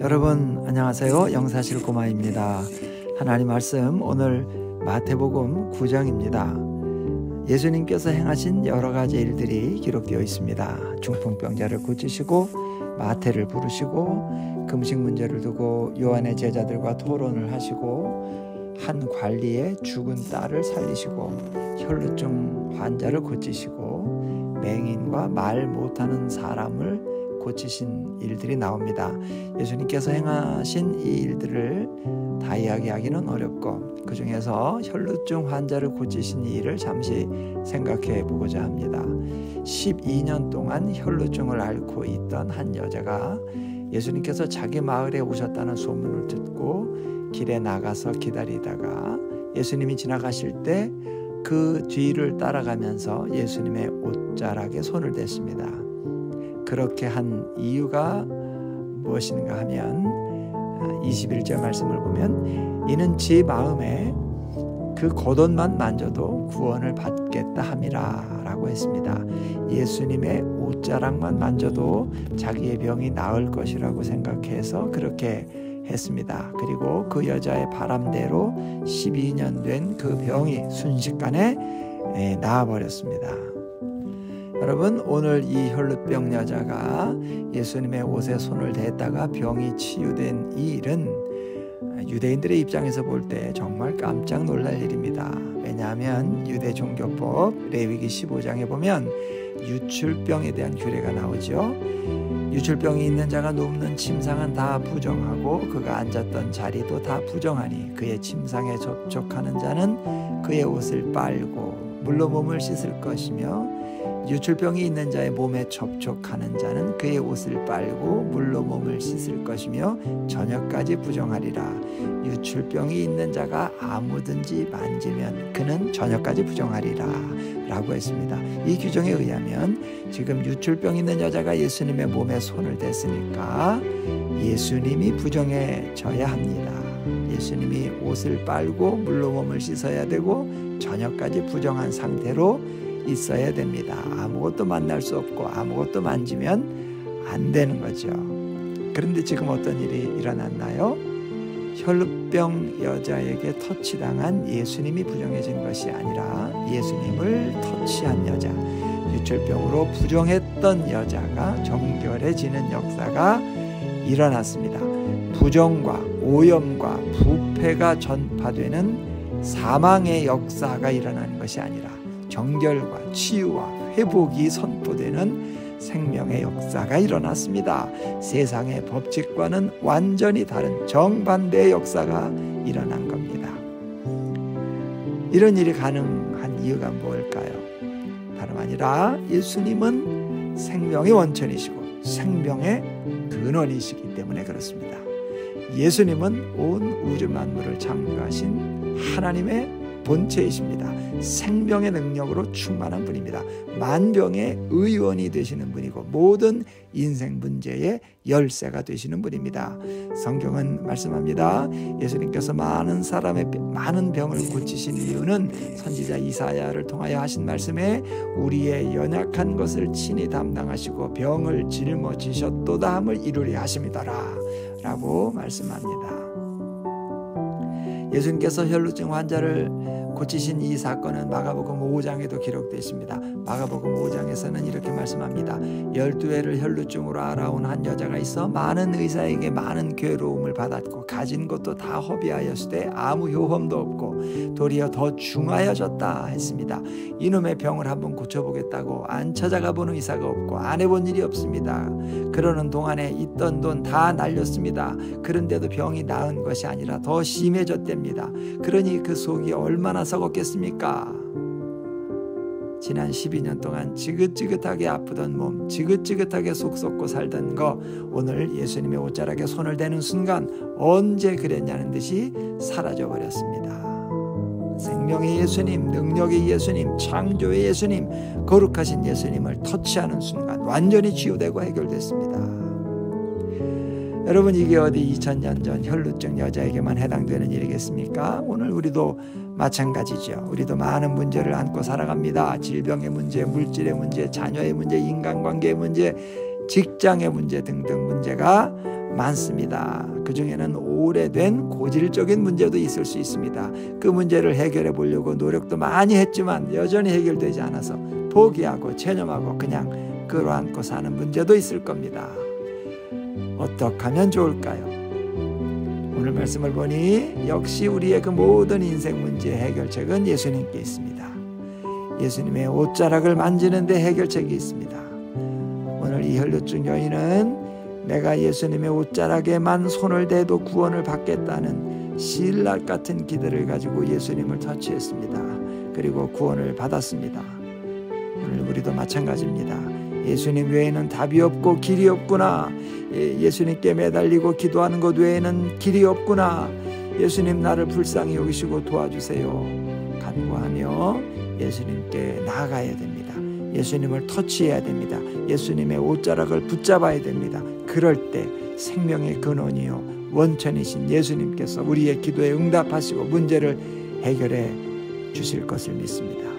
여러분 안녕하세요. 영사실 꼬마입니다. 하나님 말씀 오늘 마태복음 9장입니다. 예수님께서 행하신 여러 가지 일들이 기록되어 있습니다. 중풍병자를 고치시고 마태를 부르시고 금식 문제를 두고 요한의 제자들과 토론을 하시고 한 관리의 죽은 딸을 살리시고 혈루증 환자를 고치시고 맹인과 말 못하는 사람을 고치신 일들이 나옵니다. 예수님께서 행하신 이 일들을 다 이야기하기는 어렵고 그 중에서 혈루증 환자를 고치신 이 일을 잠시 생각해 보고자 합니다. 12년 동안 혈루증을 앓고 있던 한 여자가 예수님께서 자기 마을에 오셨다는 소문을 듣고 길에 나가서 기다리다가 예수님이 지나가실 때 그 뒤를 따라가면서 예수님의 옷자락에 손을 댔습니다. 그렇게 한 이유가 무엇인가 하면 21절 말씀을 보면 이는 제 마음에 그 겉옷만 만져도 구원을 받겠다 함이라 라고 했습니다. 예수님의 옷자락만 만져도 자기의 병이 나을 것이라고 생각해서 그렇게 했습니다. 그리고 그 여자의 바람대로 12년 된 그 병이 순식간에 나아버렸습니다. 여러분, 오늘 이 혈루병 여자가 예수님의 옷에 손을 댔다가 병이 치유된 이 일은 유대인들의 입장에서 볼 때 정말 깜짝 놀랄 일입니다. 왜냐하면 유대 종교법 레위기 15장에 보면 유출병에 대한 규례가 나오죠. 유출병이 있는 자가 눕는 침상은 다 부정하고 그가 앉았던 자리도 다 부정하니 그의 침상에 접촉하는 자는 그의 옷을 빨고 물로 몸을 씻을 것이며 유출병이 있는 자의 몸에 접촉하는 자는 그의 옷을 빨고 물로 몸을 씻을 것이며 저녁까지 부정하리라. 유출병이 있는 자가 아무든지 만지면 그는 저녁까지 부정하리라 라고 했습니다. 이 규정에 의하면 지금 유출병 있는 여자가 예수님의 몸에 손을 댔으니까 예수님이 부정해져야 합니다. 예수님이 옷을 빨고 물로 몸을 씻어야 되고 저녁까지 부정한 상태로 있어야 됩니다. 아무것도 만날 수 없고 아무것도 만지면 안 되는 거죠. 그런데 지금 어떤 일이 일어났나요? 혈루병 여자에게 터치당한 예수님이 부정해진 것이 아니라 예수님을 터치한 여자, 유출병으로 부정했던 여자가 정결해지는 역사가 일어났습니다. 부정과 오염과 부패가 전파되는 사망의 역사가 일어나는 것이 아니라 정결과 치유와 회복이 선포되는 생명의 역사가 일어났습니다. 세상의 법칙과는 완전히 다른 정반대의 역사가 일어난 겁니다. 이런 일이 가능한 이유가 뭘까요? 다름 아니라 예수님은 생명의 원천이시고 생명의 근원이시기 때문에 그렇습니다. 예수님은 온 우주 만물을 창조하신 하나님의 본체이십니다. 생명의 능력으로 충만한 분입니다. 만병의 의원이 되시는 분이고 모든 인생 문제의 열쇠가 되시는 분입니다. 성경은 말씀합니다. 예수님께서 많은 사람의 많은 병을 고치신 이유는 선지자 이사야를 통하여 하신 말씀에 우리의 연약한 것을 친히 담당하시고 병을 짊어지셨도다 함을 이루려 하심이더라 라고 말씀합니다. 예수님께서 혈루증 환자를 고치신 이 사건은 마가복음 5장에도 기록되어 있습니다. 마가복음 5장에서는 이렇게 말씀합니다. 12회를 혈루증으로 알아온 한 여자가 있어 많은 의사에게 많은 괴로움을 받았고 가진 것도 다 허비하였으되 아무 효험도 없고 도리어 더 중하여졌다 했습니다. 이놈의 병을 한번 고쳐보겠다고 안 찾아가 본 의사가 없고 안 해본 일이 없습니다. 그러는 동안에 있던 돈 다 날렸습니다. 그런데도 병이 나은 것이 아니라 더 심해졌답니다. 그러니 그 속이 얼마나 썩었겠습니까? 지난 12년 동안 지긋지긋하게 아프던 몸, 지긋지긋하게 속 썩고 살던 거 오늘 예수님의 옷자락에 손을 대는 순간 언제 그랬냐는 듯이 사라져버렸습니다. 생명의 예수님, 능력의 예수님, 창조의 예수님, 거룩하신 예수님을 터치하는 순간 완전히 치유되고 해결됐습니다. 여러분, 이게 어디 2000년 전 혈루증 여자에게만 해당되는 일이겠습니까? 오늘 우리도 마찬가지죠. 우리도 많은 문제를 안고 살아갑니다. 질병의 문제, 물질의 문제, 자녀의 문제, 인간관계의 문제, 직장의 문제 등등 문제가 많습니다. 그 중에는 오래된 고질적인 문제도 있을 수 있습니다. 그 문제를 해결해 보려고 노력도 많이 했지만 여전히 해결되지 않아서 포기하고 체념하고 그냥 끌어안고 사는 문제도 있을 겁니다. 어떻게 하면 좋을까요? 오늘 말씀을 보니 역시 우리의 그 모든 인생 문제의 해결책은 예수님께 있습니다. 예수님의 옷자락을 만지는 데 해결책이 있습니다. 오늘 이 혈루증 여인은 내가 예수님의 옷자락에만 손을 대도 구원을 받겠다는 신랄 같은 기대를 가지고 예수님을 터치했습니다. 그리고 구원을 받았습니다. 오늘 우리도 마찬가지입니다. 예수님 외에는 답이 없고 길이 없구나. 예수님께 매달리고 기도하는 것 외에는 길이 없구나. 예수님 나를 불쌍히 여기시고 도와주세요. 간구하며 예수님께 나아가야 됩니다. 예수님을 터치해야 됩니다. 예수님의 옷자락을 붙잡아야 됩니다. 그럴 때 생명의 근원이요 원천이신 예수님께서 우리의 기도에 응답하시고 문제를 해결해 주실 것을 믿습니다.